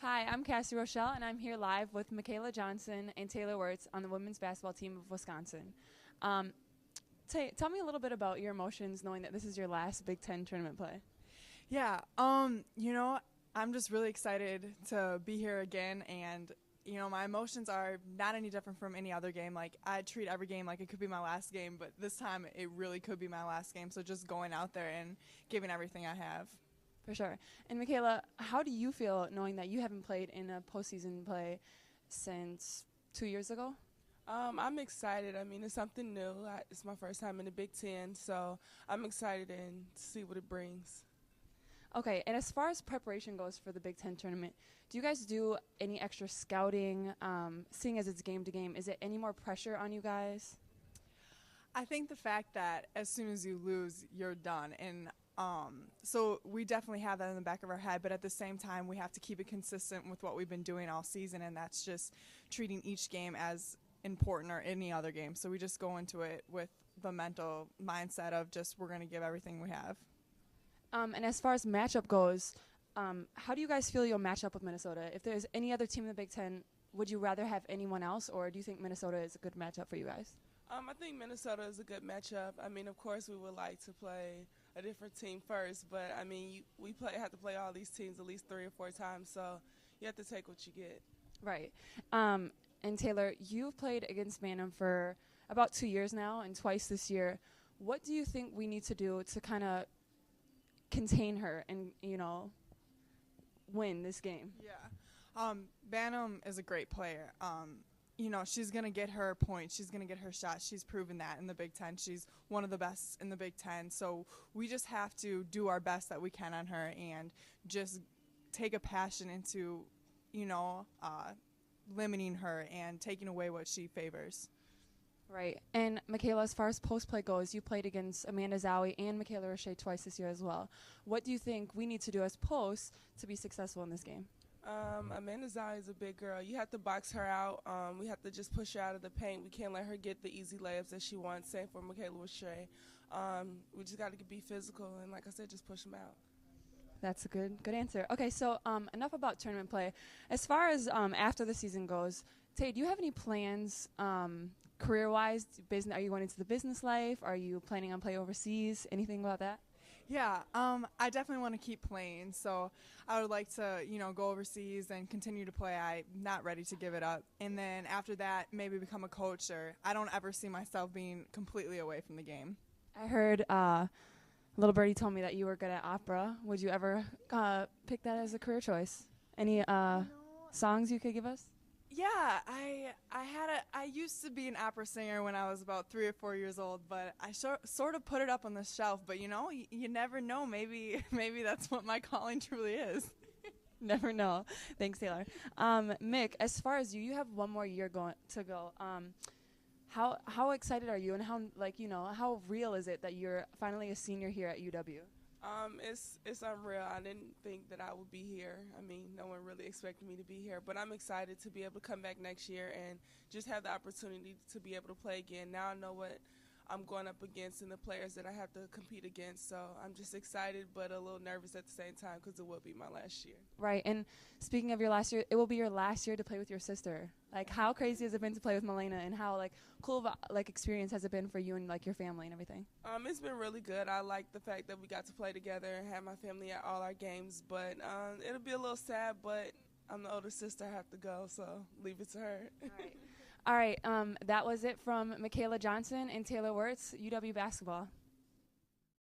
Hi, I'm Cassie Rochel, and I'm here live with Michala Johnson and Taylor Wurtz on the women's basketball team of Wisconsin. Um, Tell me a little bit about your emotions knowing that this is your last Big Ten tournament play. Yeah, I'm just really excited to be here again, and my emotions are not any different from any other game. Like, I treat every game like it could be my last game, but this time it really could be my last game. So just going out there and giving everything I have. For sure. And Michala, how do you feel knowing that you haven't played in a postseason play since 2 years ago? I'm excited. I mean, it's something new. It's my first time in the Big Ten, so I'm excited and to see what it brings. Okay, and as far as preparation goes for the Big Ten tournament, do you guys do any extra scouting, seeing as it's game to game? Is it any more pressure on you guys? I think the fact that as soon as you lose, you're done, and so we definitely have that in the back of our head, but at the same time, we have to keep it consistent with what we've been doing all season, and that's just treating each game as important or any other game. So we just go into it with the mental mindset of just we're going to give everything we have. And as far as matchup goes, how do you guys feel you'll match up with Minnesota? If there's any other team in the Big Ten, would you rather have anyone else, or do you think Minnesota is a good matchup for you guys? I think Minnesota is a good matchup. I mean, of course, we would like to play a different team first, but I mean, we have to play all these teams at least 3 or 4 times, so you have to take what you get. Right. And Taylor, you've played against Bantam for about 2 years now and twice this year. What do you think we need to do to kind of contain her and, win this game? Yeah. Bantam is a great player. She's going to get her points. She's going to get her shots. She's proven that in the Big Ten. She's one of the best in the Big Ten. So we just have to do our best that we can on her and just take a passion into, limiting her and taking away what she favors. Right. And Michala, as far as post play goes, you played against Amanda Zowie and Michala Rochel twice this year as well. What do you think we need to do as posts to be successful in this game? Amanda Zowie is a big girl. You have to box her out. We have to just push her out of the paint. We can't let her get the easy layups that she wants. Same for Michala Rochel. We just got to be physical and, like I said, just push them out. That's a good answer. Okay, so enough about tournament play. As far as after the season goes, Tay, do you have any plans career-wise? Are you going into the business life? Are you planning on play overseas? Anything about that? Yeah, I definitely want to keep playing, so I would like to, go overseas and continue to play. I'm not ready to give it up. And then after that, maybe become a coach, or I don't ever see myself being completely away from the game. I heard little birdie told me that you were good at opera. Would you ever pick that as a career choice? Any songs you could give us? Yeah, I used to be an opera singer when I was about 3 or 4 years old, but I sort of put it up on the shelf. But you never know. Maybe that's what my calling truly is. Never know. Thanks, Taylor. Mick, as far as you have one more year to go. How excited are you, and how real is it that you're finally a senior here at UW? It's unreal. I didn't think that I would be here. I mean, no one really expected me to be here, but I'm excited to be able to come back next year and just have the opportunity to be able to play again. Now I know what I'm going up against and the players that I have to compete against, so I'm just excited but a little nervous at the same time because it will be my last year. Right, and speaking of your last year, it will be your last year to play with your sister. Like, how crazy has it been to play with Milena, and how cool of a experience has it been for you and your family and everything? It's been really good. I like the fact that we got to play together and have my family at all our games, but it'll be a little sad, but I'm the older sister. I have to go, so leave it to her. All right, that was it from Michala Johnson and Taylor Wurtz, UW Basketball.